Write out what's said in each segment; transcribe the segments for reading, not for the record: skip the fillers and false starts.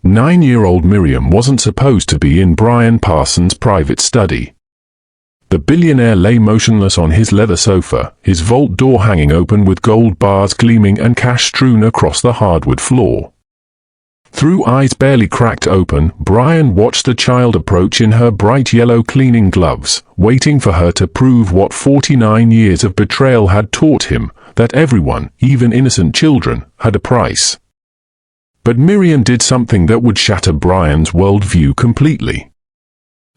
9-year-old Miriam wasn't supposed to be in Brian Parsons' private study. The billionaire lay motionless on his leather sofa, his vault door hanging open with gold bars gleaming and cash strewn across the hardwood floor. Through eyes barely cracked open, Brian watched the child approach in her bright yellow cleaning gloves, waiting for her to prove what 49 years of betrayal had taught him, that everyone, even innocent children, had a price. But Miriam did something that would shatter Brian's worldview completely.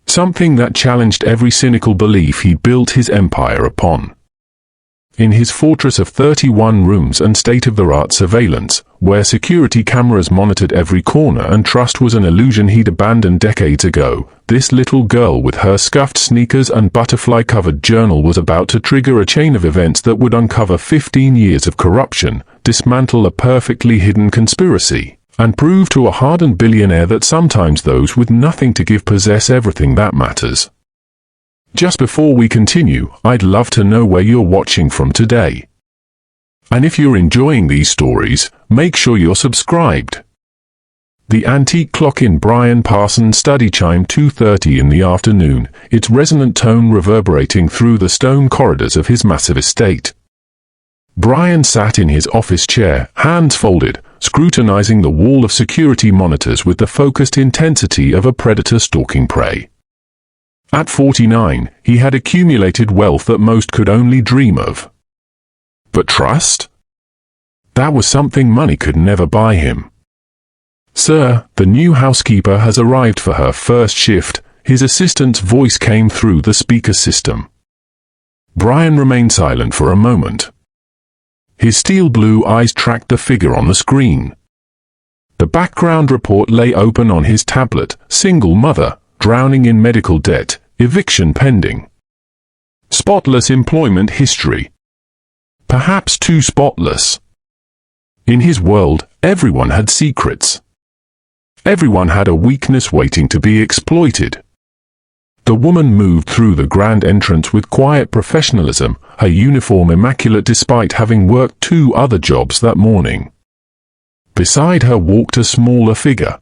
Something that challenged every cynical belief he built his empire upon. In his fortress of 31 rooms and state-of-the-art surveillance, where security cameras monitored every corner and trust was an illusion he'd abandoned decades ago, this little girl with her scuffed sneakers and butterfly-covered journal was about to trigger a chain of events that would uncover 15 years of corruption, dismantle a perfectly hidden conspiracy, and prove to a hardened billionaire that sometimes those with nothing to give possess everything that matters. Just before we continue, I'd love to know where you're watching from today. And if you're enjoying these stories, make sure you're subscribed. The antique clock in Brian Parsons' study chimed 2:30 in the afternoon, its resonant tone reverberating through the stone corridors of his massive estate. Brian sat in his office chair, hands folded, scrutinizing the wall of security monitors with the focused intensity of a predator stalking prey. At 49, he had accumulated wealth that most could only dream of. But trust? That was something money could never buy him. "Sir, the new housekeeper has arrived for her first shift," his assistant's voice came through the speaker system. Brian remained silent for a moment. His steel blue eyes tracked the figure on the screen. The background report lay open on his tablet: single mother, drowning in medical debt, eviction pending. Spotless employment history. Perhaps too spotless. In his world, everyone had secrets. Everyone had a weakness waiting to be exploited. The woman moved through the grand entrance with quiet professionalism, her uniform immaculate despite having worked 2 other jobs that morning. Beside her walked a smaller figure.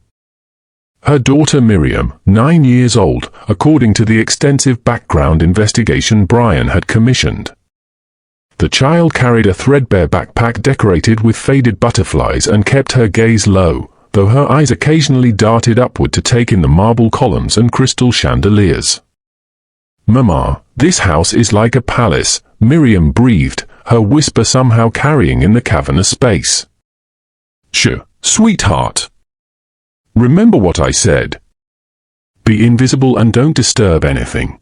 Her daughter Miriam, 9 years old, according to the extensive background investigation Brian had commissioned. The child carried a threadbare backpack decorated with faded butterflies and kept her gaze low, though her eyes occasionally darted upward to take in the marble columns and crystal chandeliers. "Mama, this house is like a palace," Miriam breathed, her whisper somehow carrying in the cavernous space. "Sure, sweetheart. Remember what I said. Be invisible and don't disturb anything.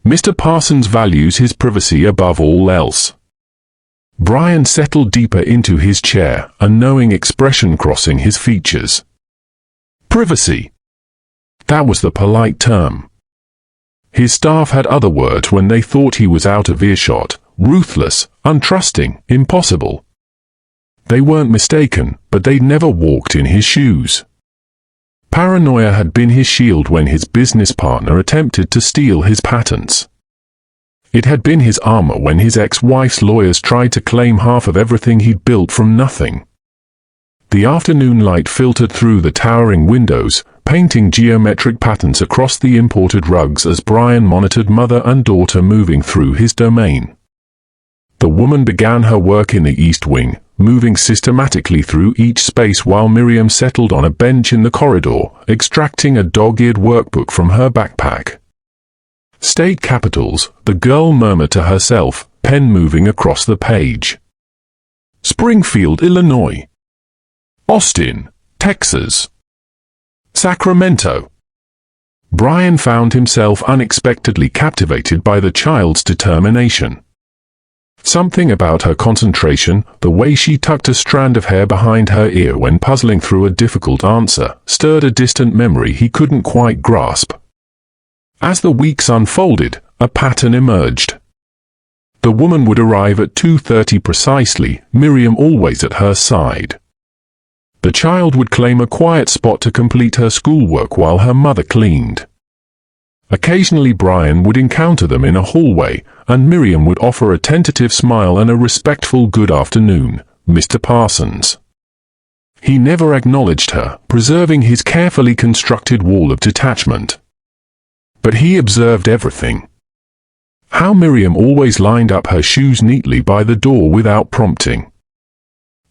Mr. Parsons values his privacy above all else." Brian settled deeper into his chair, a knowing expression crossing his features. Privacy. That was the polite term. His staff had other words when they thought he was out of earshot: ruthless, untrusting, impossible. They weren't mistaken, but they'd never walked in his shoes. Paranoia had been his shield when his business partner attempted to steal his patents. It had been his armor when his ex-wife's lawyers tried to claim half of everything he'd built from nothing. The afternoon light filtered through the towering windows, painting geometric patterns across the imported rugs as Brian monitored mother and daughter moving through his domain. The woman began her work in the East Wing, moving systematically through each space while Miriam settled on a bench in the corridor, extracting a dog-eared workbook from her backpack. State capitals, the girl murmured to herself, pen moving across the page. Springfield, Illinois. Austin, Texas. Sacramento. Brian found himself unexpectedly captivated by the child's determination. Something about her concentration, the way she tucked a strand of hair behind her ear when puzzling through a difficult answer, stirred a distant memory he couldn't quite grasp. As the weeks unfolded, a pattern emerged. The woman would arrive at 2:30 precisely, Miriam always at her side. The child would claim a quiet spot to complete her schoolwork while her mother cleaned. Occasionally Brian would encounter them in a hallway, and Miriam would offer a tentative smile and a respectful "Good afternoon, Mr. Parsons." He never acknowledged her, preserving his carefully constructed wall of detachment. But he observed everything. How Miriam always lined up her shoes neatly by the door without prompting.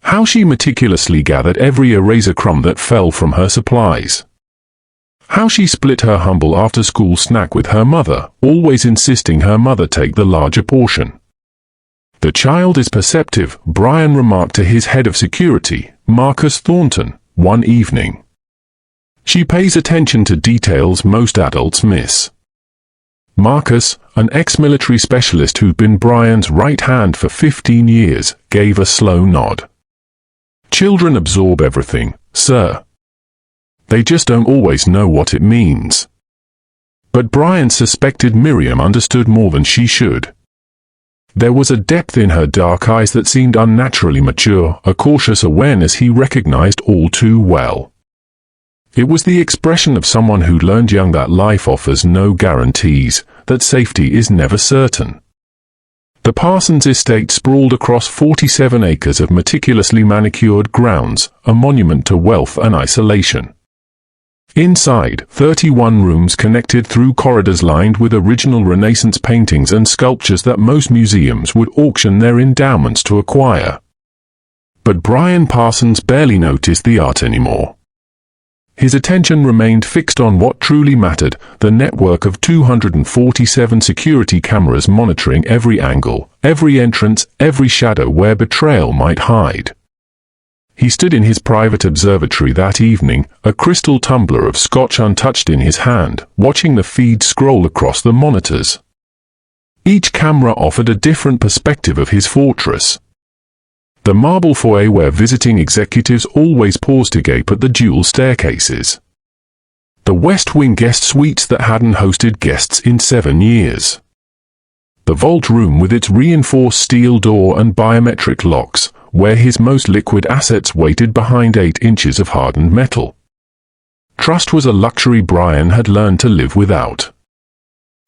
How she meticulously gathered every eraser crumb that fell from her supplies. How she split her humble after-school snack with her mother, always insisting her mother take the larger portion. "The child is perceptive," Brian remarked to his head of security, Marcus Thornton, one evening. "She pays attention to details most adults miss." Marcus, an ex-military specialist who'd been Brian's right hand for 15 years, gave a slow nod. "Children absorb everything, sir. They just don't always know what it means." But Brian suspected Miriam understood more than she should. There was a depth in her dark eyes that seemed unnaturally mature, a cautious awareness he recognized all too well. It was the expression of someone who learned young that life offers no guarantees, that safety is never certain. The Parsons estate sprawled across 47 acres of meticulously manicured grounds, a monument to wealth and isolation. Inside, 31 rooms connected through corridors lined with original Renaissance paintings and sculptures that most museums would auction their endowments to acquire. But Brian Parsons barely noticed the art anymore. His attention remained fixed on what truly mattered, the network of 247 security cameras monitoring every angle, every entrance, every shadow where betrayal might hide. He stood in his private observatory that evening, a crystal tumbler of scotch untouched in his hand, watching the feed scroll across the monitors. Each camera offered a different perspective of his fortress. The marble foyer where visiting executives always paused to gape at the dual staircases. The West Wing guest suites that hadn't hosted guests in 7 years. The vault room with its reinforced steel door and biometric locks, where his most liquid assets waited behind 8 inches of hardened metal. Trust was a luxury Brian had learned to live without.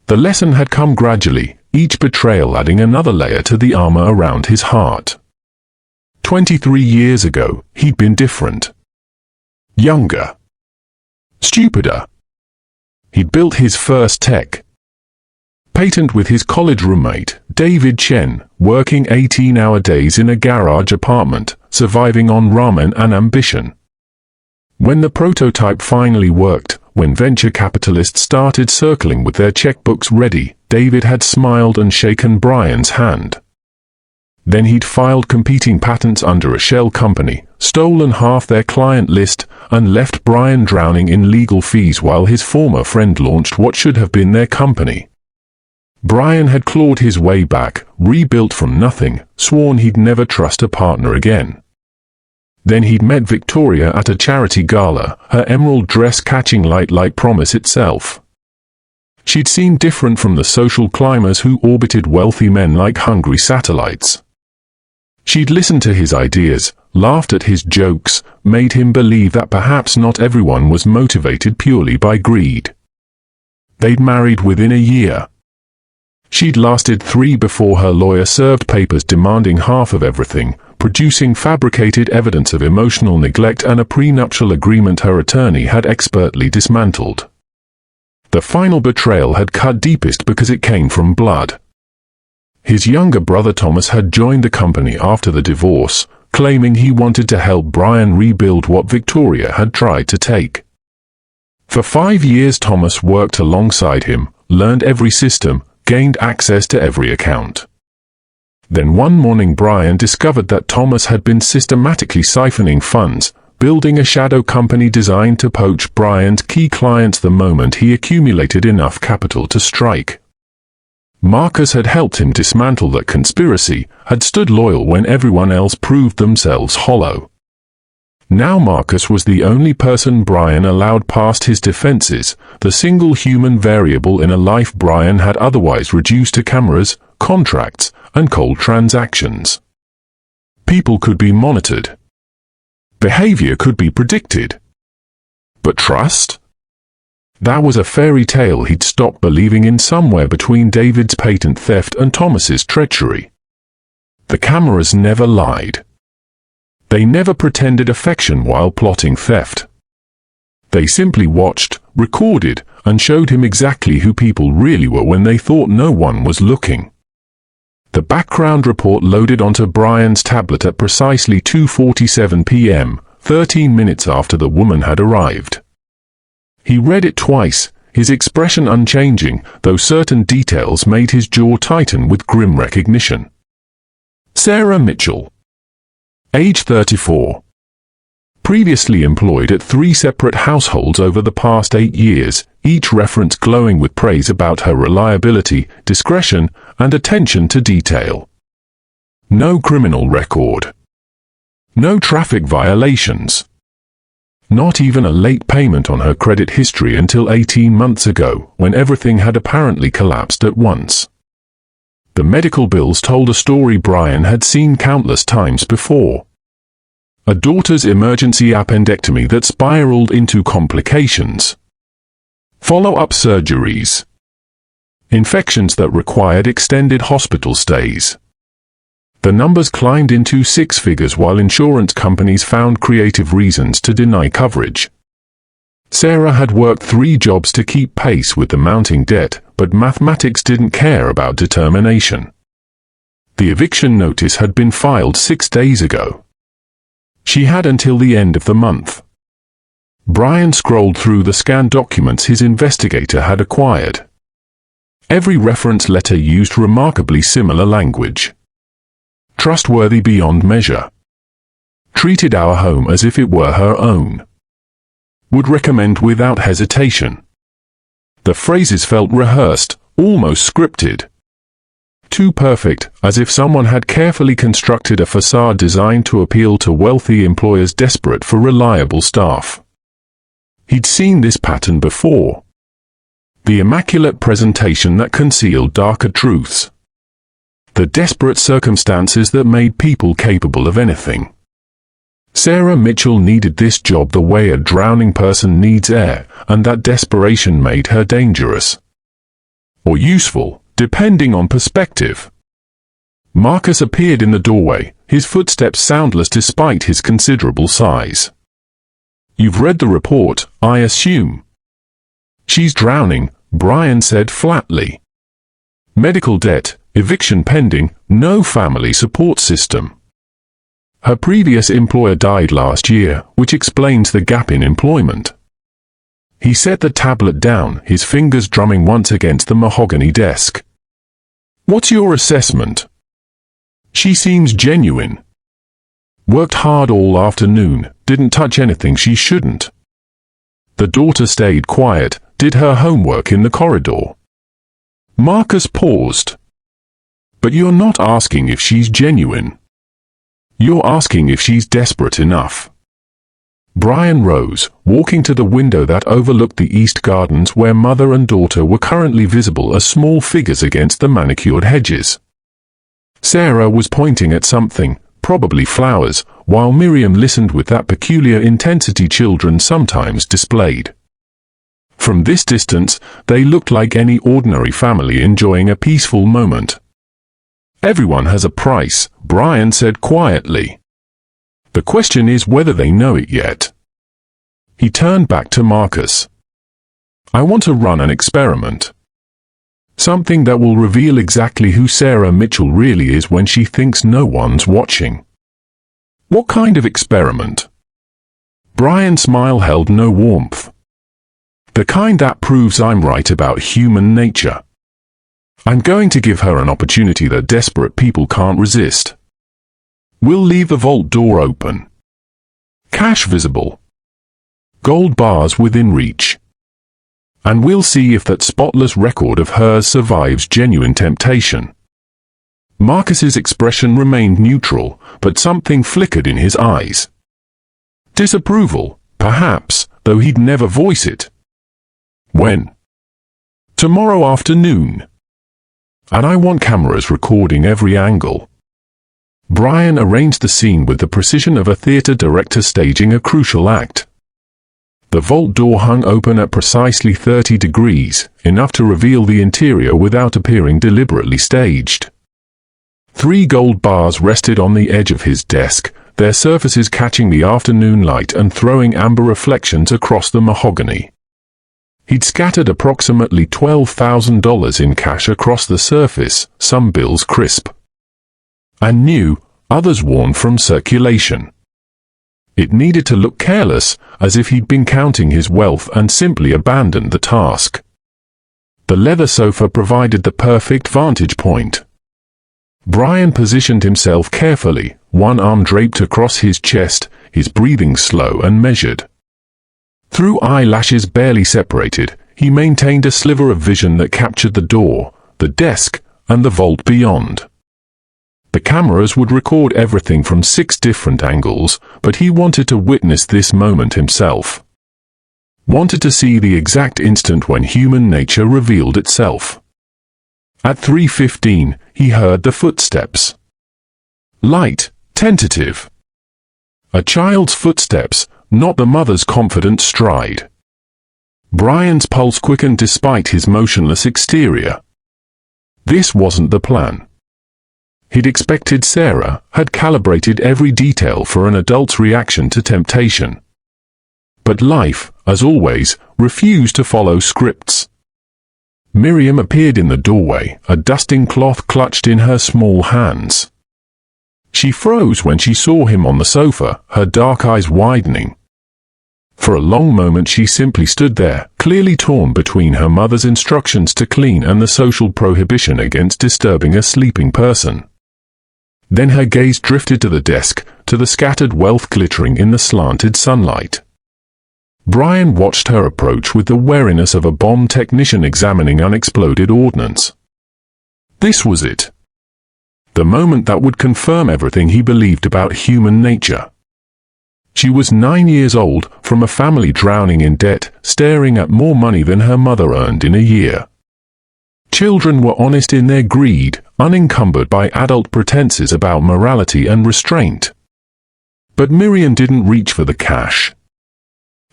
The lesson had come gradually, each betrayal adding another layer to the armor around his heart. 23 years ago, he'd been different. Younger. Stupider. He'd built his first tech patent with his college roommate, David Chen, working 18-hour days in a garage apartment, surviving on ramen and ambition. When the prototype finally worked, when venture capitalists started circling with their checkbooks ready, David had smiled and shaken Brian's hand. Then he'd filed competing patents under a shell company, stolen half their client list, and left Brian drowning in legal fees while his former friend launched what should have been their company. Brian had clawed his way back, rebuilt from nothing, sworn he'd never trust a partner again. Then he'd met Victoria at a charity gala, her emerald dress catching light like promise itself. She'd seemed different from the social climbers who orbited wealthy men like hungry satellites. She'd listened to his ideas, laughed at his jokes, made him believe that perhaps not everyone was motivated purely by greed. They'd married within a year. She'd lasted 3 before her lawyer served papers demanding half of everything, producing fabricated evidence of emotional neglect and a prenuptial agreement her attorney had expertly dismantled. The final betrayal had cut deepest because it came from blood. His younger brother Thomas had joined the company after the divorce, claiming he wanted to help Brian rebuild what Victoria had tried to take. For 5 years Thomas worked alongside him, learned every system, gained access to every account. Then one morning Brian discovered that Thomas had been systematically siphoning funds, building a shadow company designed to poach Brian's key clients the moment he accumulated enough capital to strike. Marcus had helped him dismantle that conspiracy, had stood loyal when everyone else proved themselves hollow. Now Marcus was the only person Brian allowed past his defenses, the single human variable in a life Brian had otherwise reduced to cameras, contracts, and cold transactions. People could be monitored. Behavior could be predicted. But trust? That was a fairy tale he'd stopped believing in somewhere between David's patent theft and Thomas's treachery. The cameras never lied. They never pretended affection while plotting theft. They simply watched, recorded, and showed him exactly who people really were when they thought no one was looking. The background report loaded onto Brian's tablet at precisely 2:47 p.m., 13 minutes after the woman had arrived. He read it twice, his expression unchanging, though certain details made his jaw tighten with grim recognition. Sarah Mitchell. Age 34. Previously employed at 3 separate households over the past 8 years, each reference glowing with praise about her reliability, discretion, and attention to detail. No criminal record. No traffic violations. Not even a late payment on her credit history until 18 months ago, when everything had apparently collapsed at once. The medical bills told a story Brian had seen countless times before. A daughter's emergency appendectomy that spiraled into complications. Follow-up surgeries. Infections that required extended hospital stays. The numbers climbed into 6 figures while insurance companies found creative reasons to deny coverage. Sarah had worked 3 jobs to keep pace with the mounting debt, but mathematics didn't care about determination. The eviction notice had been filed 6 days ago. She had until the end of the month. Brian scrolled through the scanned documents his investigator had acquired. Every reference letter used remarkably similar language. Trustworthy beyond measure. Treated our home as if it were her own. Would recommend without hesitation. The phrases felt rehearsed, almost scripted. Too perfect, as if someone had carefully constructed a facade designed to appeal to wealthy employers desperate for reliable staff. He'd seen this pattern before. The immaculate presentation that concealed darker truths. The desperate circumstances that made people capable of anything. Sarah Mitchell needed this job the way a drowning person needs air, and that desperation made her dangerous. Or useful, depending on perspective. Marcus appeared in the doorway, his footsteps soundless despite his considerable size. "You've read the report, I assume." "She's drowning," Brian said flatly. "Medical debt, eviction pending, no family support system. Her previous employer died last year, which explains the gap in employment." He set the tablet down, his fingers drumming once against the mahogany desk. "What's your assessment?" "She seems genuine. Worked hard all afternoon, didn't touch anything she shouldn't. The daughter stayed quiet, did her homework in the corridor." Marcus paused. "But you're not asking if she's genuine. You're asking if she's desperate enough." Brian rose, walking to the window that overlooked the east gardens where mother and daughter were currently visible as small figures against the manicured hedges. Sarah was pointing at something, probably flowers, while Miriam listened with that peculiar intensity children sometimes displayed. From this distance, they looked like any ordinary family enjoying a peaceful moment. "Everyone has a price," Brian said quietly. "The question is whether they know it yet." He turned back to Marcus. "I want to run an experiment. Something that will reveal exactly who Sarah Mitchell really is when she thinks no one's watching." "What kind of experiment?" Brian's smile held no warmth. "The kind that proves I'm right about human nature. I'm going to give her an opportunity that desperate people can't resist. We'll leave the vault door open. Cash visible. Gold bars within reach. And we'll see if that spotless record of hers survives genuine temptation." Marcus's expression remained neutral, but something flickered in his eyes. Disapproval, perhaps, though he'd never voice it. "When?" "Tomorrow afternoon. And I want cameras recording every angle." Brian arranged the scene with the precision of a theater director staging a crucial act. The vault door hung open at precisely 30 degrees, enough to reveal the interior without appearing deliberately staged. 3 gold bars rested on the edge of his desk, their surfaces catching the afternoon light and throwing amber reflections across the mahogany. He'd scattered approximately $12,000 in cash across the surface, some bills crisp and new, others worn from circulation. It needed to look careless, as if he'd been counting his wealth and simply abandoned the task. The leather sofa provided the perfect vantage point. Brian positioned himself carefully, one arm draped across his chest, his breathing slow and measured. Through eyelashes barely separated, he maintained a sliver of vision that captured the door, the desk, and the vault beyond. The cameras would record everything from 6 different angles, but he wanted to witness this moment himself. Wanted to see the exact instant when human nature revealed itself. At 3:15, he heard the footsteps. Light, tentative. A child's footsteps, not the mother's confident stride. Brian's pulse quickened despite his motionless exterior. This wasn't the plan. He'd expected Sarah, had calibrated every detail for an adult's reaction to temptation. But life, as always, refused to follow scripts. Miriam appeared in the doorway, a dusting cloth clutched in her small hands. She froze when she saw him on the sofa, her dark eyes widening. For a long moment she simply stood there, clearly torn between her mother's instructions to clean and the social prohibition against disturbing a sleeping person. Then her gaze drifted to the desk, to the scattered wealth glittering in the slanted sunlight. Brian watched her approach with the wariness of a bomb technician examining unexploded ordnance. This was it. The moment that would confirm everything he believed about human nature. She was 9 years old, from a family drowning in debt, staring at more money than her mother earned in a year. Children were honest in their greed, unencumbered by adult pretenses about morality and restraint. But Miriam didn't reach for the cash.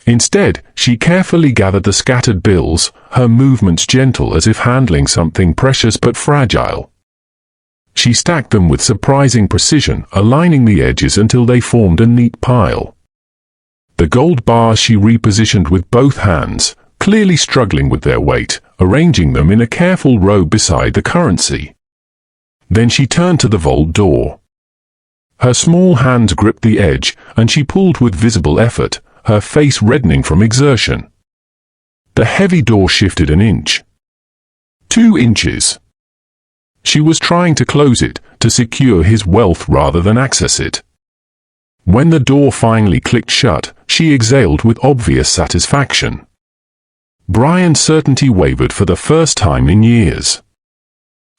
Instead, she carefully gathered the scattered bills, her movements gentle as if handling something precious but fragile. She stacked them with surprising precision, aligning the edges until they formed a neat pile. The gold bars she repositioned with both hands, clearly struggling with their weight, arranging them in a careful row beside the currency. Then she turned to the vault door. Her small hands gripped the edge, and she pulled with visible effort, her face reddening from exertion. The heavy door shifted an inch. 2 inches. She was trying to close it, to secure his wealth rather than access it. When the door finally clicked shut, she exhaled with obvious satisfaction. Brian's certainty wavered for the first time in years.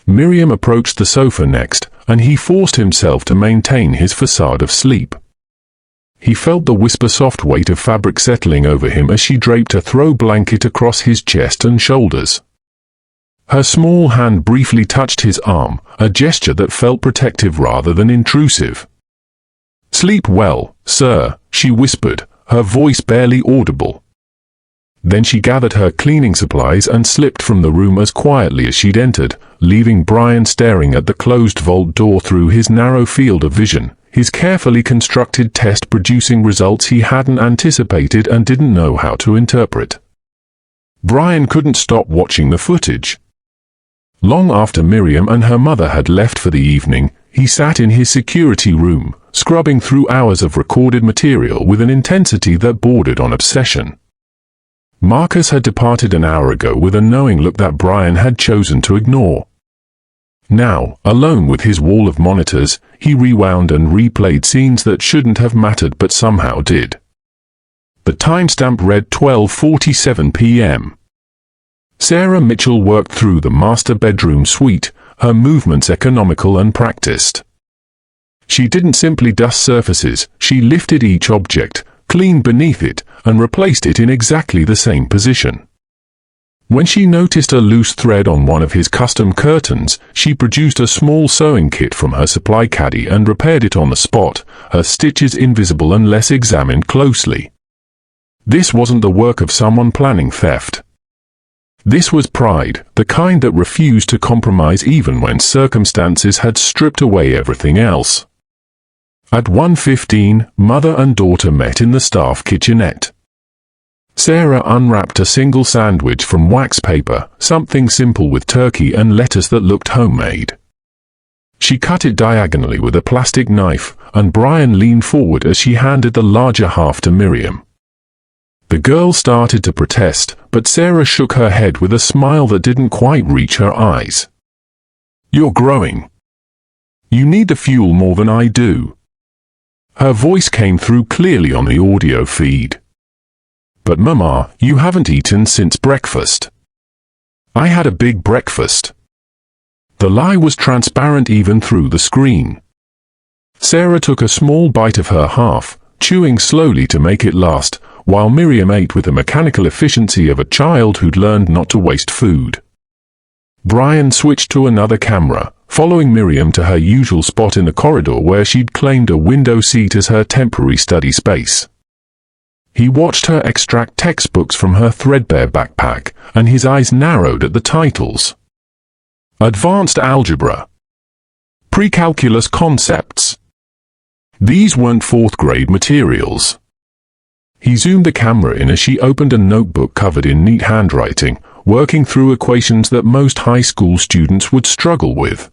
Miriam approached the sofa next, and he forced himself to maintain his facade of sleep. He felt the whisper-soft weight of fabric settling over him as she draped a throw blanket across his chest and shoulders. Her small hand briefly touched his arm, a gesture that felt protective rather than intrusive. "Sleep well, sir," she whispered, her voice barely audible. Then she gathered her cleaning supplies and slipped from the room as quietly as she'd entered, leaving Brian staring at the closed vault door through his narrow field of vision, his carefully constructed test producing results he hadn't anticipated and didn't know how to interpret. Brian couldn't stop watching the footage. Long after Miriam and her mother had left for the evening, he sat in his security room, scrubbing through hours of recorded material with an intensity that bordered on obsession. Marcus had departed an hour ago with a knowing look that Brian had chosen to ignore. Now, alone with his wall of monitors, he rewound and replayed scenes that shouldn't have mattered but somehow did. The timestamp read 12:47 p.m. Sarah Mitchell worked through the master bedroom suite, her movements economical and practiced. She didn't simply dust surfaces, she lifted each object, cleaned beneath it, and replaced it in exactly the same position. When she noticed a loose thread on one of his custom curtains, she produced a small sewing kit from her supply caddy and repaired it on the spot, her stitches invisible unless examined closely. This wasn't the work of someone planning theft. This was pride, the kind that refused to compromise even when circumstances had stripped away everything else. At 1:15, mother and daughter met in the staff kitchenette. Sarah unwrapped a single sandwich from wax paper, something simple with turkey and lettuce that looked homemade. She cut it diagonally with a plastic knife, and Brian leaned forward as she handed the larger half to Miriam. The girl started to protest, but Sarah shook her head with a smile that didn't quite reach her eyes. "You're growing. You need the fuel more than I do." Her voice came through clearly on the audio feed. "But Mama, you haven't eaten since breakfast." "I had a big breakfast." The lie was transparent even through the screen. Sarah took a small bite of her half, chewing slowly to make it last, while Miriam ate with the mechanical efficiency of a child who'd learned not to waste food. Brian switched to another camera, following Miriam to her usual spot in the corridor where she'd claimed a window seat as her temporary study space. He watched her extract textbooks from her threadbare backpack, and his eyes narrowed at the titles. Advanced Algebra. Pre-calculus Concepts. These weren't fourth-grade materials. He zoomed the camera in as she opened a notebook covered in neat handwriting, working through equations that most high school students would struggle with.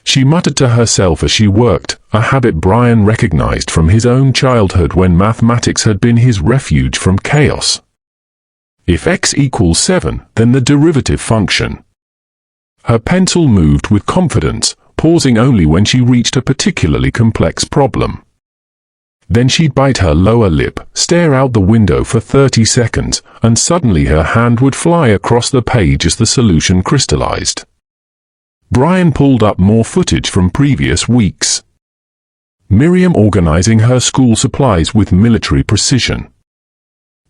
She muttered to herself as she worked, a habit Brian recognized from his own childhood when mathematics had been his refuge from chaos. If x equals 7, then the derivative function. Her pencil moved with confidence, pausing only when she reached a particularly complex problem. Then she'd bite her lower lip, stare out the window for 30 seconds, and suddenly her hand would fly across the page as the solution crystallized. Brian pulled up more footage from previous weeks. Miriam organizing her school supplies with military precision.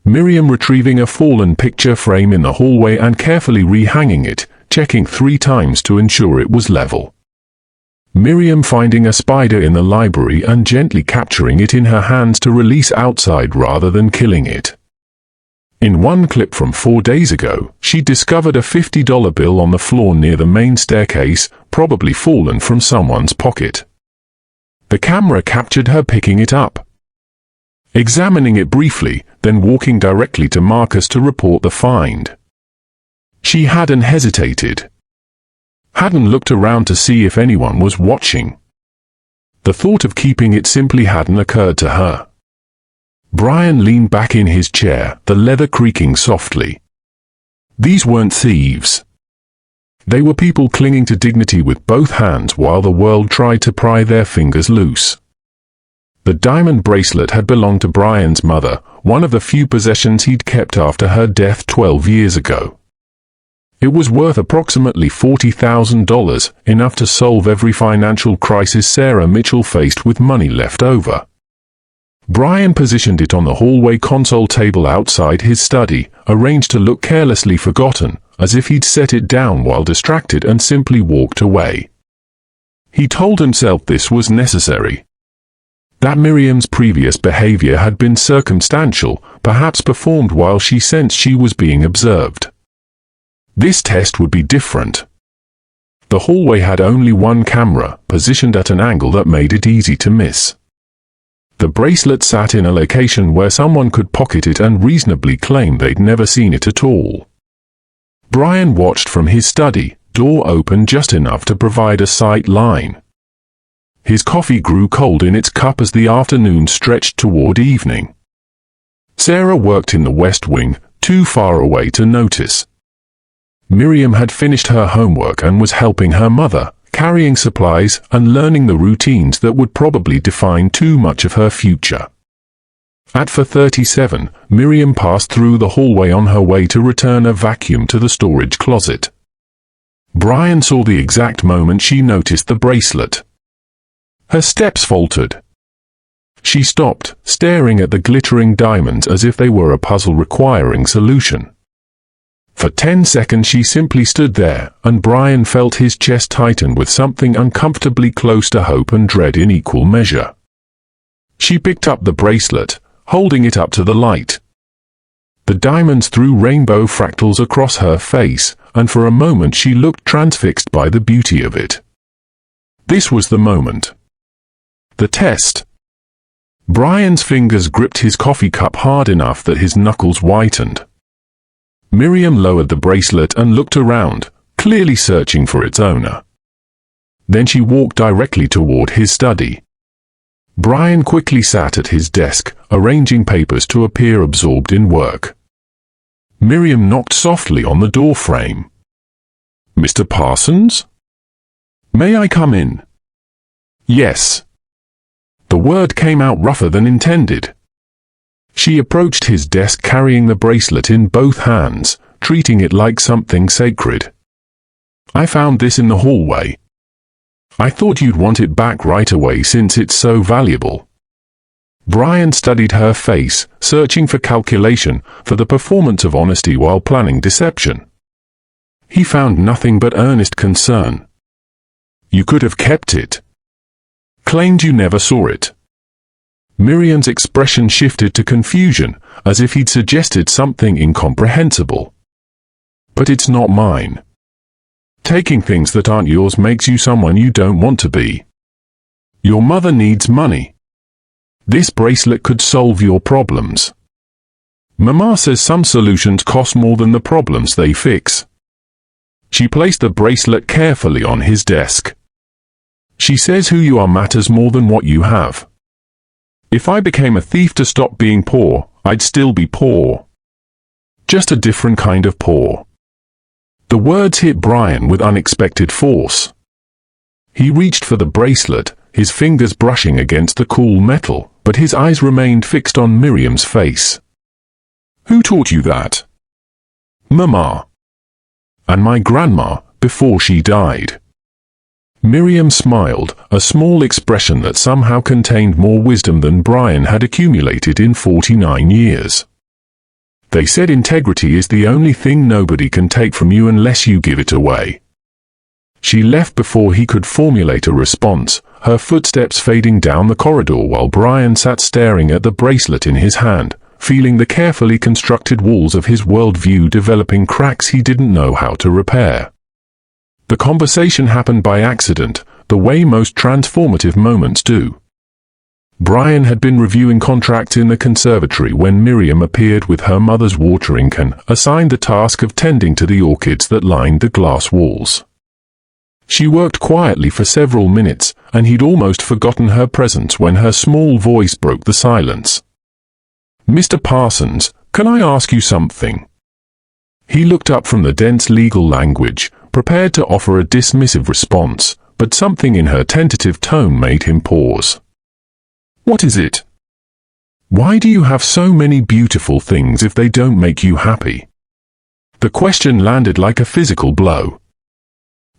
Miriam retrieving a fallen picture frame in the hallway and carefully rehanging it, checking 3 times to ensure it was level. Miriam finding a spider in the library and gently capturing it in her hands to release outside rather than killing it. In one clip from 4 days ago, she discovered a $50 bill on the floor near the main staircase, probably fallen from someone's pocket. The camera captured her picking it up, examining it briefly, then walking directly to Marcus to report the find. She hadn't hesitated. Hadn't looked around to see if anyone was watching. The thought of keeping it simply hadn't occurred to her. Brian leaned back in his chair, the leather creaking softly. These weren't thieves. They were people clinging to dignity with both hands while the world tried to pry their fingers loose. The diamond bracelet had belonged to Brian's mother, one of the few possessions he'd kept after her death 12 years ago. It was worth approximately $40,000, enough to solve every financial crisis Sarah Mitchell faced with money left over. Brian positioned it on the hallway console table outside his study, arranged to look carelessly forgotten, as if he'd set it down while distracted and simply walked away. He told himself this was necessary. That Miriam's previous behavior had been circumstantial, perhaps performed while she sensed she was being observed. This test would be different. The hallway had only one camera, positioned at an angle that made it easy to miss. The bracelet sat in a location where someone could pocket it and reasonably claim they'd never seen it at all. Brian watched from his study, door open just enough to provide a sight line. His coffee grew cold in its cup as the afternoon stretched toward evening. Sarah worked in the West Wing, too far away to notice. Miriam had finished her homework and was helping her mother, carrying supplies and learning the routines that would probably define too much of her future. At 4:37, Miriam passed through the hallway on her way to return a vacuum to the storage closet. Brian saw the exact moment she noticed the bracelet. Her steps faltered. She stopped, staring at the glittering diamonds as if they were a puzzle requiring solution. For 10 seconds she simply stood there, and Brian felt his chest tighten with something uncomfortably close to hope and dread in equal measure. She picked up the bracelet, holding it up to the light. The diamonds threw rainbow fractals across her face, and for a moment she looked transfixed by the beauty of it. This was the moment. The test. Brian's fingers gripped his coffee cup hard enough that his knuckles whitened. Miriam lowered the bracelet and looked around, clearly searching for its owner. Then she walked directly toward his study. Brian quickly sat at his desk, arranging papers to appear absorbed in work. Miriam knocked softly on the door frame. "Mr. Parsons? May I come in?" "Yes." The word came out rougher than intended. She approached his desk carrying the bracelet in both hands, treating it like something sacred. "I found this in the hallway. I thought you'd want it back right away since it's so valuable." Brian studied her face, searching for calculation, for the performance of honesty while planning deception. He found nothing but earnest concern. "You could have kept it. Claimed you never saw it." Miriam's expression shifted to confusion, as if he'd suggested something incomprehensible. "But it's not mine. Taking things that aren't yours makes you someone you don't want to be. Your mother needs money. This bracelet could solve your problems. Mama says some solutions cost more than the problems they fix." She placed the bracelet carefully on his desk. "She says who you are matters more than what you have. If I became a thief to stop being poor, I'd still be poor. Just a different kind of poor." The words hit Brian with unexpected force. He reached for the bracelet, his fingers brushing against the cool metal, but his eyes remained fixed on Miriam's face. "Who taught you that?" "Mama. And my grandma, before she died." Miriam smiled, a small expression that somehow contained more wisdom than Brian had accumulated in 49 years. "They said integrity is the only thing nobody can take from you unless you give it away." She left before he could formulate a response, her footsteps fading down the corridor while Brian sat staring at the bracelet in his hand, feeling the carefully constructed walls of his worldview developing cracks he didn't know how to repair. The conversation happened by accident, the way most transformative moments do. Brian had been reviewing contracts in the conservatory when Miriam appeared with her mother's watering can, assigned the task of tending to the orchids that lined the glass walls. She worked quietly for several minutes, and he'd almost forgotten her presence when her small voice broke the silence. "Mr. Parsons, can I ask you something?" He looked up from the dense legal language, prepared to offer a dismissive response, but something in her tentative tone made him pause. "What is it? Why do you have so many beautiful things if they don't make you happy?" The question landed like a physical blow.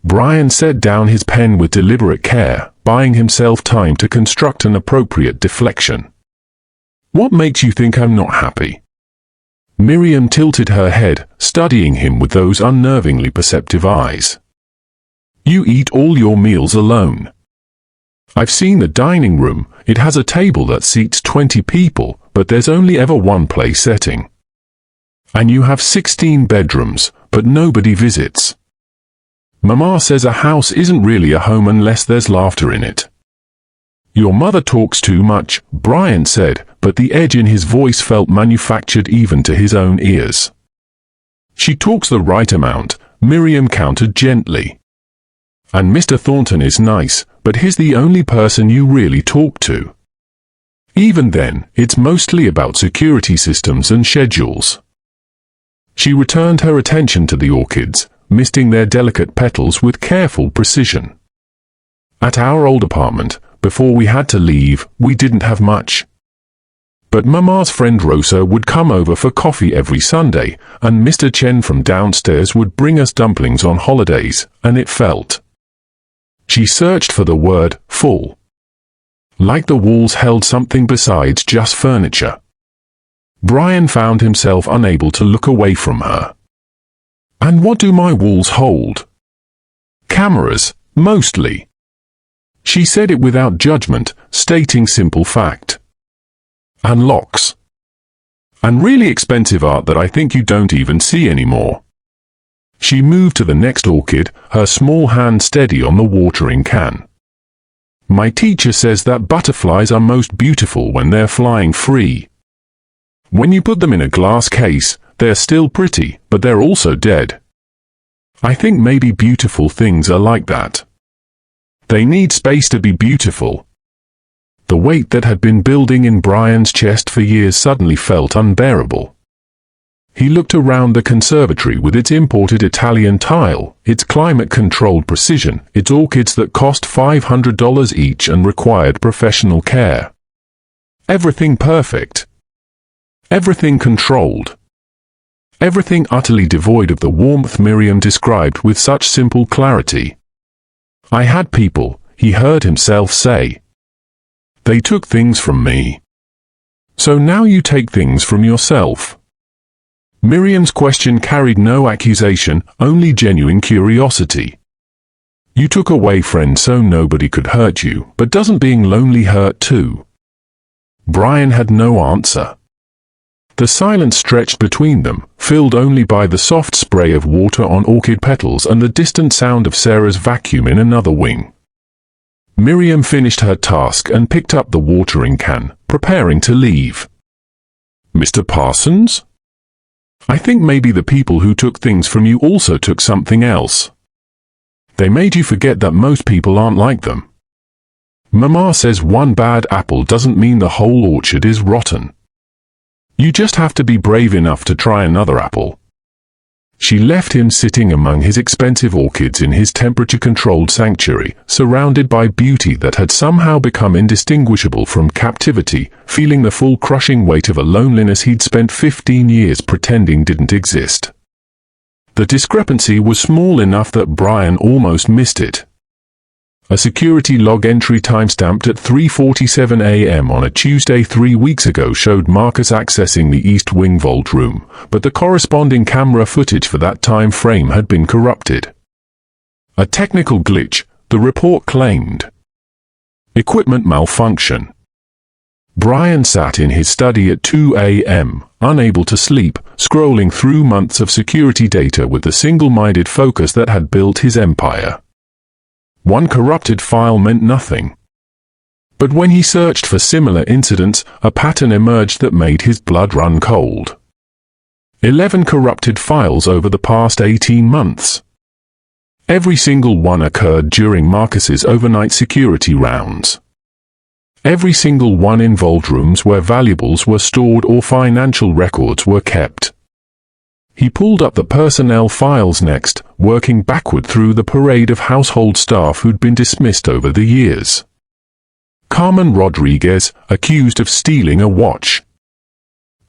Brian set down his pen with deliberate care, buying himself time to construct an appropriate deflection. "What makes you think I'm not happy?" Miriam tilted her head, studying him with those unnervingly perceptive eyes. "You eat all your meals alone. I've seen the dining room. It has a table that seats 20 people, but there's only ever one place setting. And you have 16 bedrooms, but nobody visits. Mama says a house isn't really a home unless there's laughter in it." "Your mother talks too much," Brian said, but the edge in his voice felt manufactured even to his own ears. "She talks the right amount," Miriam countered gently. "And Mr. Thornton is nice, but he's the only person you really talk to. Even then, it's mostly about security systems and schedules." She returned her attention to the orchids, misting their delicate petals with careful precision. "At our old apartment, before we had to leave, we didn't have much. But Mama's friend Rosa would come over for coffee every Sunday, and Mr. Chen from downstairs would bring us dumplings on holidays, and it felt..." She searched for the word full. Like the walls held something besides just furniture. Brian found himself unable to look away from her. "And what do my walls hold?" "Cameras, mostly." She said it without judgment, stating simple fact. "And locks. And really expensive art that I think you don't even see anymore." She moved to the next orchid, her small hand steady on the watering can. My teacher says that butterflies are most beautiful when they're flying free. When you put them in a glass case, they're still pretty, but they're also dead. I think maybe beautiful things are like that. They need space to be beautiful. The weight that had been building in Brian's chest for years suddenly felt unbearable. He looked around the conservatory with its imported Italian tile, its climate-controlled precision, its orchids that cost $500 each and required professional care. Everything perfect. Everything controlled. Everything utterly devoid of the warmth Miriam described with such simple clarity. I had people, he heard himself say. They took things from me. So now you take things from yourself. Miriam's question carried no accusation, only genuine curiosity. You took away friends so nobody could hurt you, but doesn't being lonely hurt too? Brian had no answer. The silence stretched between them, filled only by the soft spray of water on orchid petals and the distant sound of Sarah's vacuum in another wing. Miriam finished her task and picked up the watering can, preparing to leave. Mr. Parsons? I think maybe the people who took things from you also took something else. They made you forget that most people aren't like them. Mama says one bad apple doesn't mean the whole orchard is rotten. You just have to be brave enough to try another apple. She left him sitting among his expensive orchids in his temperature-controlled sanctuary, surrounded by beauty that had somehow become indistinguishable from captivity, feeling the full crushing weight of a loneliness he'd spent 15 years pretending didn't exist. The discrepancy was small enough that Brian almost missed it. A security log entry timestamped at 3:47 a.m. on a Tuesday 3 weeks ago showed Marcus accessing the East Wing vault room, but the corresponding camera footage for that time frame had been corrupted. A technical glitch, the report claimed. Equipment malfunction. Brian sat in his study at 2 a.m., unable to sleep, scrolling through months of security data with the single-minded focus that had built his empire. One corrupted file meant nothing. But when he searched for similar incidents, a pattern emerged that made his blood run cold. 11 corrupted files over the past 18 months. Every single one occurred during Marcus's overnight security rounds. Every single one involved rooms where valuables were stored or financial records were kept. He pulled up the personnel files next, working backward through the parade of household staff who'd been dismissed over the years. Carmen Rodriguez, accused of stealing a watch.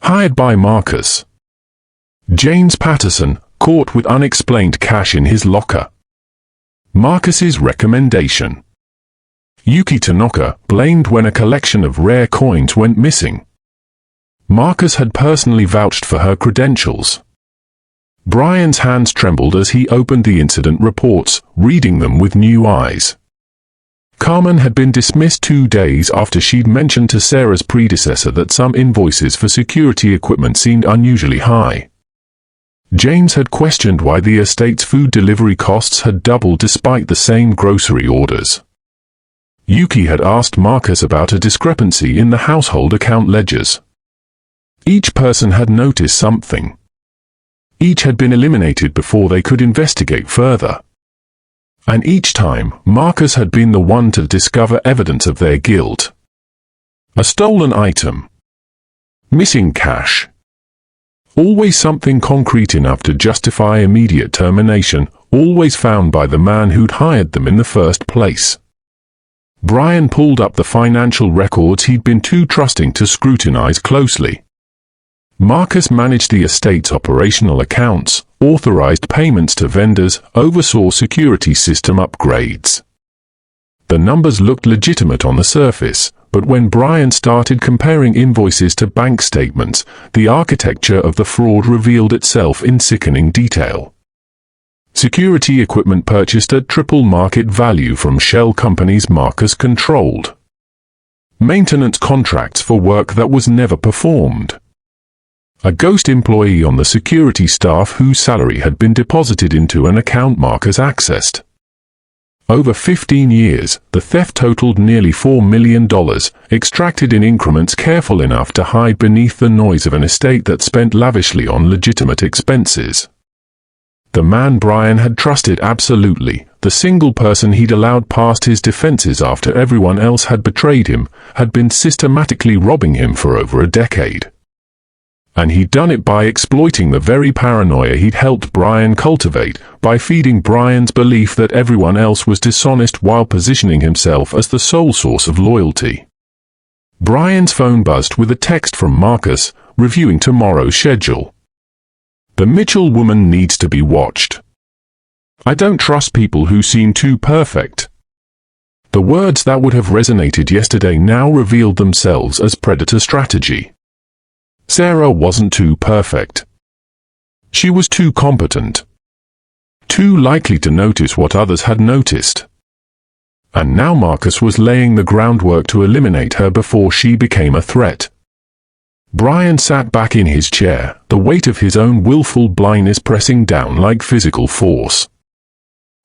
Hired by Marcus. James Patterson, caught with unexplained cash in his locker. Marcus's recommendation. Yuki Tanaka, blamed when a collection of rare coins went missing. Marcus had personally vouched for her credentials. Brian's hands trembled as he opened the incident reports, reading them with new eyes. Carmen had been dismissed 2 days after she'd mentioned to Sarah's predecessor that some invoices for security equipment seemed unusually high. James had questioned why the estate's food delivery costs had doubled despite the same grocery orders. Yuki had asked Marcus about a discrepancy in the household account ledgers. Each person had noticed something. Each had been eliminated before they could investigate further. And each time, Marcus had been the one to discover evidence of their guilt. A stolen item. Missing cash. Always something concrete enough to justify immediate termination, always found by the man who'd hired them in the first place. Brian pulled up the financial records he'd been too trusting to scrutinize closely. Marcus managed the estate's operational accounts, authorized payments to vendors, oversaw security system upgrades. The numbers looked legitimate on the surface, but when Brian started comparing invoices to bank statements, the architecture of the fraud revealed itself in sickening detail. Security equipment purchased at triple market value from shell companies Marcus controlled. Maintenance contracts for work that was never performed. A ghost employee on the security staff whose salary had been deposited into an account Marcus accessed. Over 15 years, the theft totaled nearly $4 million, extracted in increments careful enough to hide beneath the noise of an estate that spent lavishly on legitimate expenses. The man Brian had trusted absolutely, the single person he'd allowed past his defenses after everyone else had betrayed him, had been systematically robbing him for over a decade. And he'd done it by exploiting the very paranoia he'd helped Brian cultivate, by feeding Brian's belief that everyone else was dishonest while positioning himself as the sole source of loyalty. Brian's phone buzzed with a text from Marcus, reviewing tomorrow's schedule. The Mitchell woman needs to be watched. I don't trust people who seem too perfect. The words that would have resonated yesterday now revealed themselves as predator strategy. Sarah wasn't too perfect. She was too competent. Too likely to notice what others had noticed. And now Marcus was laying the groundwork to eliminate her before she became a threat. Brian sat back in his chair, the weight of his own willful blindness pressing down like physical force.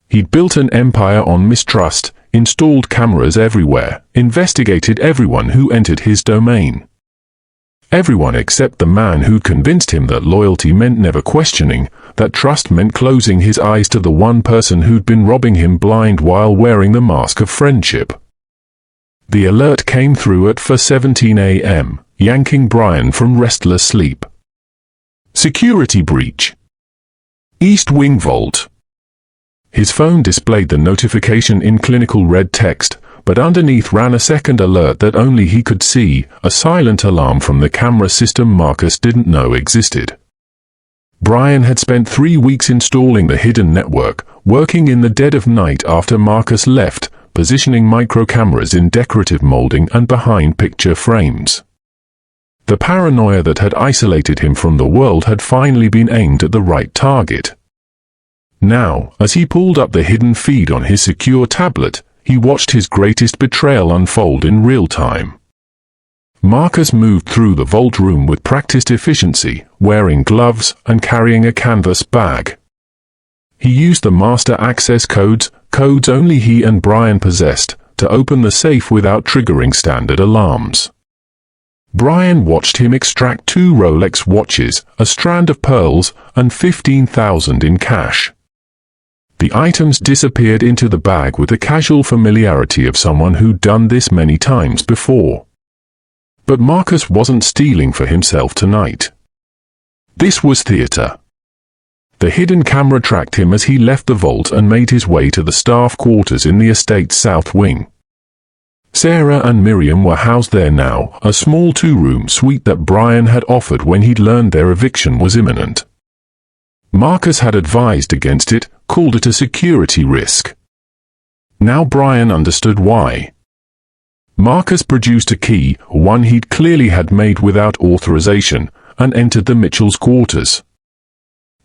He'd built an empire on mistrust, installed cameras everywhere, investigated everyone who entered his domain. Everyone except the man who'd convinced him that loyalty meant never questioning, that trust meant closing his eyes to the one person who'd been robbing him blind while wearing the mask of friendship. The alert came through at 4:17 a.m., yanking Brian from restless sleep. Security breach. East Wing Vault. His phone displayed the notification in clinical red text, but underneath ran a second alert that only he could see, a silent alarm from the camera system Marcus didn't know existed. Brian had spent 3 weeks installing the hidden network, working in the dead of night after Marcus left, positioning micro-cameras in decorative molding and behind picture frames. The paranoia that had isolated him from the world had finally been aimed at the right target. Now, as he pulled up the hidden feed on his secure tablet, he watched his greatest betrayal unfold in real time. Marcus moved through the vault room with practiced efficiency, wearing gloves and carrying a canvas bag. He used the master access codes only he and Brian possessed, to open the safe without triggering standard alarms. Brian watched him extract 2 Rolex watches, a strand of pearls, and $15,000 in cash. The items disappeared into the bag with the casual familiarity of someone who'd done this many times before. But Marcus wasn't stealing for himself tonight. This was theater. The hidden camera tracked him as he left the vault and made his way to the staff quarters in the estate's south wing. Sarah and Miriam were housed there now, a small 2-room suite that Brian had offered when he'd learned their eviction was imminent. Marcus had advised against it, called it a security risk. Now Brian understood why. Marcus produced a key, one he'd clearly had made without authorization, and entered the Mitchells' quarters.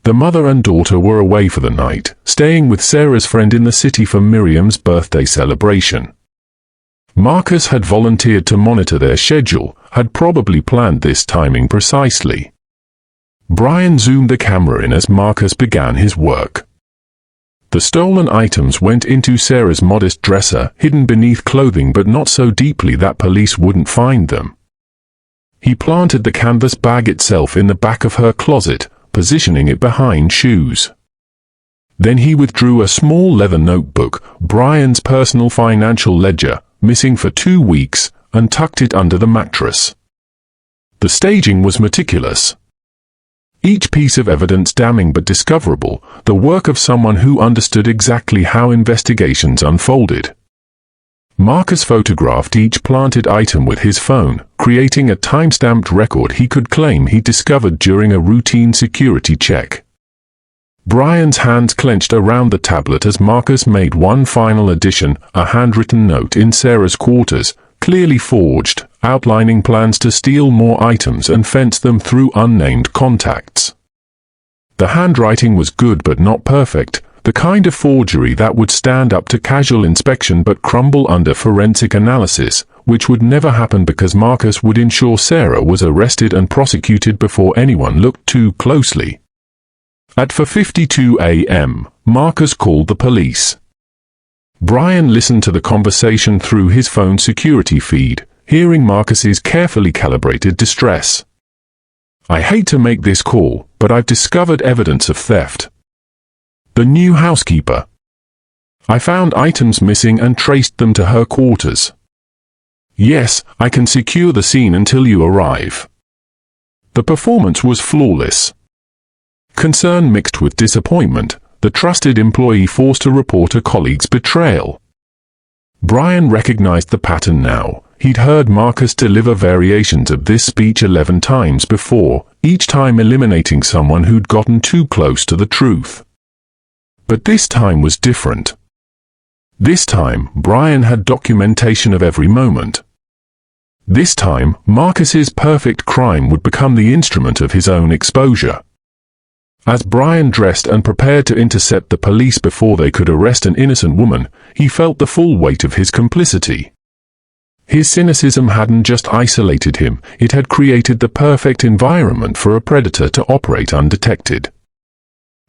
The mother and daughter were away for the night, staying with Sarah's friend in the city for Miriam's birthday celebration. Marcus had volunteered to monitor their schedule, had probably planned this timing precisely. Brian zoomed the camera in as Marcus began his work. The stolen items went into Sarah's modest dresser, hidden beneath clothing but not so deeply that police wouldn't find them. He planted the canvas bag itself in the back of her closet, positioning it behind shoes. Then he withdrew a small leather notebook, Brian's personal financial ledger, missing for 2 weeks, and tucked it under the mattress. The staging was meticulous. Each piece of evidence damning but discoverable, the work of someone who understood exactly how investigations unfolded. Marcus photographed each planted item with his phone, creating a time-stamped record he could claim he discovered during a routine security check. Brian's hands clenched around the tablet as Marcus made one final addition, a handwritten note in Sarah's quarters, clearly forged, outlining plans to steal more items and fence them through unnamed contacts. The handwriting was good but not perfect, the kind of forgery that would stand up to casual inspection but crumble under forensic analysis, which would never happen because Marcus would ensure Sarah was arrested and prosecuted before anyone looked too closely. At 4:52 a.m., Marcus called the police. Brian listened to the conversation through his phone's security feed, hearing Marcus's carefully calibrated distress. "I hate to make this call, but I've discovered evidence of theft. The new housekeeper. I found items missing and traced them to her quarters. Yes, I can secure the scene until you arrive." The performance was flawless. Concern mixed with disappointment, the trusted employee forced to report a colleague's betrayal. Brian recognized the pattern now. He'd heard Marcus deliver variations of this speech 11 times before, each time eliminating someone who'd gotten too close to the truth. But this time was different. This time, Brian had documentation of every moment. This time, Marcus's perfect crime would become the instrument of his own exposure. As Brian dressed and prepared to intercept the police before they could arrest an innocent woman, he felt the full weight of his complicity. His cynicism hadn't just isolated him, it had created the perfect environment for a predator to operate undetected.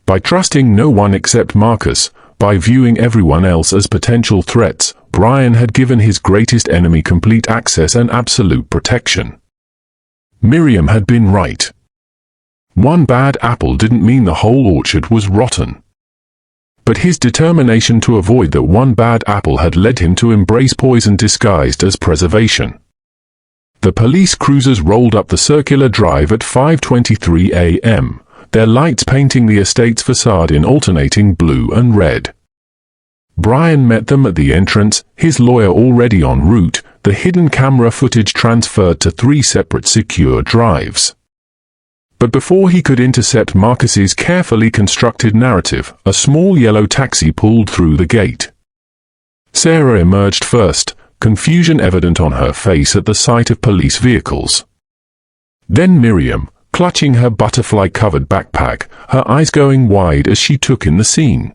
By trusting no one except Marcus, by viewing everyone else as potential threats, Brian had given his greatest enemy complete access and absolute protection. Miriam had been right. One bad apple didn't mean the whole orchard was rotten. But his determination to avoid that one bad apple had led him to embrace poison disguised as preservation. The police cruisers rolled up the circular drive at 5:23 a.m., their lights painting the estate's facade in alternating blue and red. Brian met them at the entrance, his lawyer already en route, the hidden camera footage transferred to 3 separate secure drives. But before he could intercept Marcus's carefully constructed narrative, a small yellow taxi pulled through the gate. Sarah emerged first, confusion evident on her face at the sight of police vehicles. Then Miriam, clutching her butterfly-covered backpack, her eyes going wide as she took in the scene.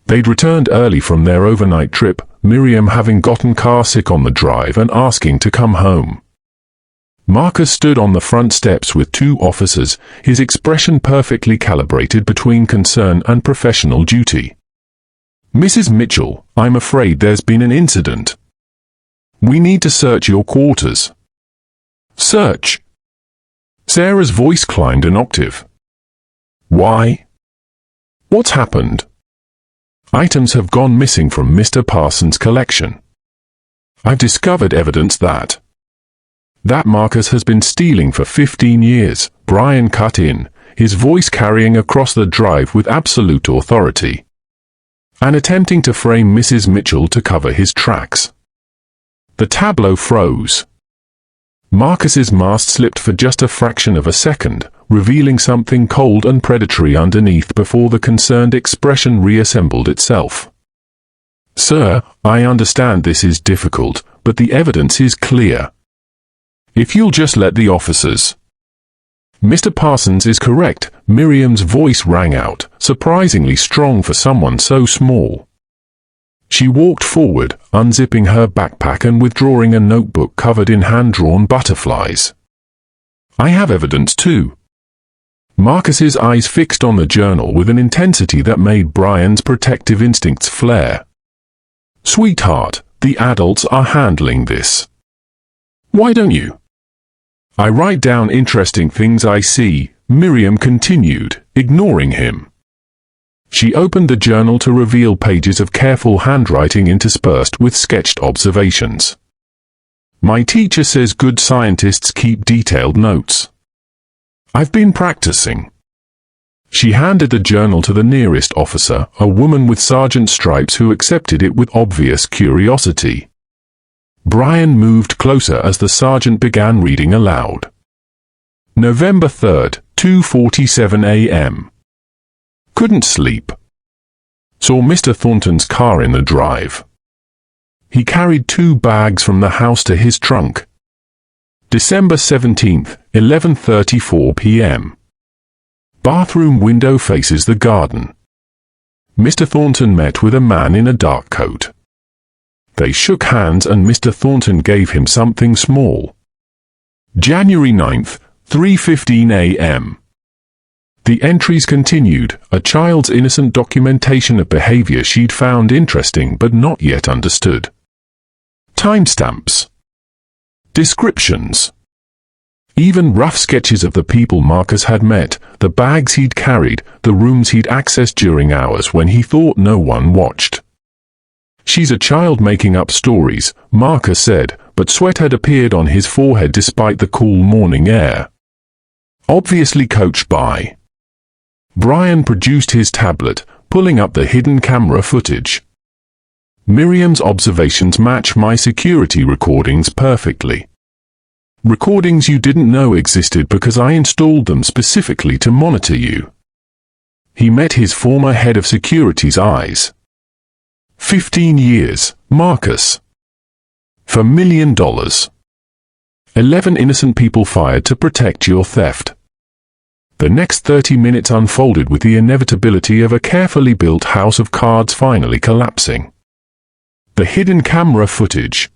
They'd returned early from their overnight trip, Miriam having gotten carsick on the drive and asking to come home. Marcus stood on the front steps with 2 officers, his expression perfectly calibrated between concern and professional duty. "Mrs. Mitchell, I'm afraid there's been an incident. We need to search your quarters." "Search?" Sarah's voice climbed an octave. "Why? What's happened?" "Items have gone missing from Mr. Parsons' collection. I've discovered evidence that Marcus has been stealing for 15 years, Brian cut in, his voice carrying across the drive with absolute authority, and attempting to frame Mrs. Mitchell to cover his tracks. The tableau froze. Marcus's mask slipped for just a fraction of a second, revealing something cold and predatory underneath before the concerned expression reassembled itself. "Sir, I understand this is difficult, but the evidence is clear. If you'll just let the officers—" "Mr. Parsons is correct," Miriam's voice rang out, surprisingly strong for someone so small. She walked forward, unzipping her backpack and withdrawing a notebook covered in hand-drawn butterflies. "I have evidence too." Marcus's eyes fixed on the journal with an intensity that made Brian's protective instincts flare. "Sweetheart, the adults are handling this. Why don't you?" "I write down interesting things I see," Miriam continued, ignoring him. She opened the journal to reveal pages of careful handwriting interspersed with sketched observations. "My teacher says good scientists keep detailed notes. I've been practicing." She handed the journal to the nearest officer, a woman with sergeant stripes who accepted it with obvious curiosity. Brian moved closer as the sergeant began reading aloud. "November 3rd, 2:47 a.m. Couldn't sleep. Saw Mr. Thornton's car in the drive. He carried 2 bags from the house to his trunk. December 17th, 11:34 p.m. Bathroom window faces the garden. Mr. Thornton met with a man in a dark coat. They shook hands and Mr. Thornton gave him something small. January 9th, 3:15 a.m. The entries continued, a child's innocent documentation of behavior she'd found interesting but not yet understood. Timestamps. Descriptions. Even rough sketches of the people Marcus had met, the bags he'd carried, the rooms he'd accessed during hours when he thought no one watched. She's a child making up stories, Marcus said, but sweat had appeared on his forehead despite the cool morning air. Obviously coached by. Brian produced his tablet, pulling up the hidden camera footage. Miriam's observations match my security recordings perfectly. Recordings you didn't know existed because I installed them specifically to monitor you. He met his former head of security's eyes. 15 years, Marcus. For $1 million. 11 innocent people fired to protect your theft. The next 30 minutes unfolded with the inevitability of a carefully built house of cards finally collapsing. The hidden camera footage.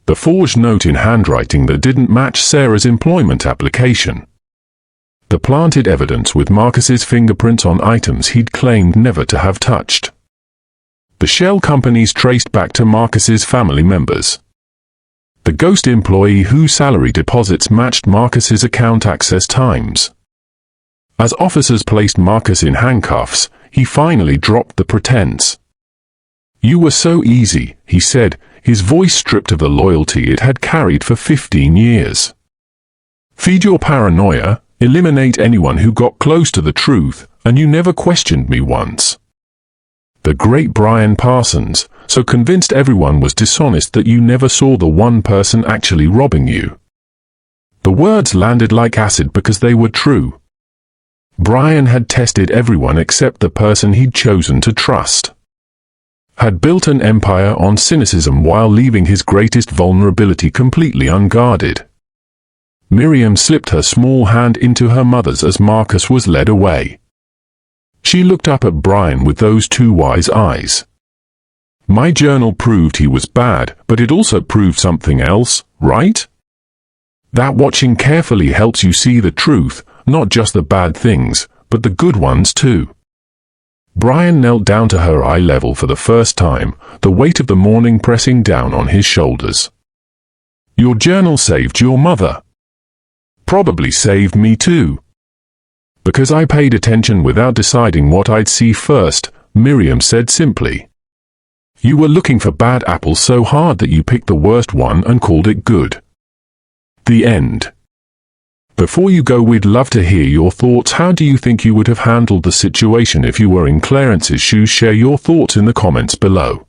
The forged note in handwriting that didn't match Sarah's employment application. The planted evidence with Marcus's fingerprints on items he'd claimed never to have touched. The shell companies traced back to Marcus's family members. The ghost employee whose salary deposits matched Marcus's account access times. As officers placed Marcus in handcuffs, he finally dropped the pretense. "You were so easy," he said, his voice stripped of the loyalty it had carried for 15 years. "Feed your paranoia, eliminate anyone who got close to the truth, and you never questioned me once." The great Brian Parsons, so convinced everyone was dishonest that you never saw the one person actually robbing you. The words landed like acid because they were true. Brian had tested everyone except the person he'd chosen to trust. Had built an empire on cynicism while leaving his greatest vulnerability completely unguarded. Miriam slipped her small hand into her mother's as Marcus was led away. She looked up at Brian with those two wise eyes. "My journal proved he was bad, but it also proved something else, right? That watching carefully helps you see the truth, not just the bad things, but the good ones too." Brian knelt down to her eye level for the first time, the weight of the morning pressing down on his shoulders. "Your journal saved your mother. Probably saved me too. Because I paid attention without deciding what I'd see first," Miriam said simply. "You were looking for bad apples so hard that you picked the worst one and called it good." The end. Before you go, we'd love to hear your thoughts. How do you think you would have handled the situation if you were in Clarence's shoes? Share your thoughts in the comments below.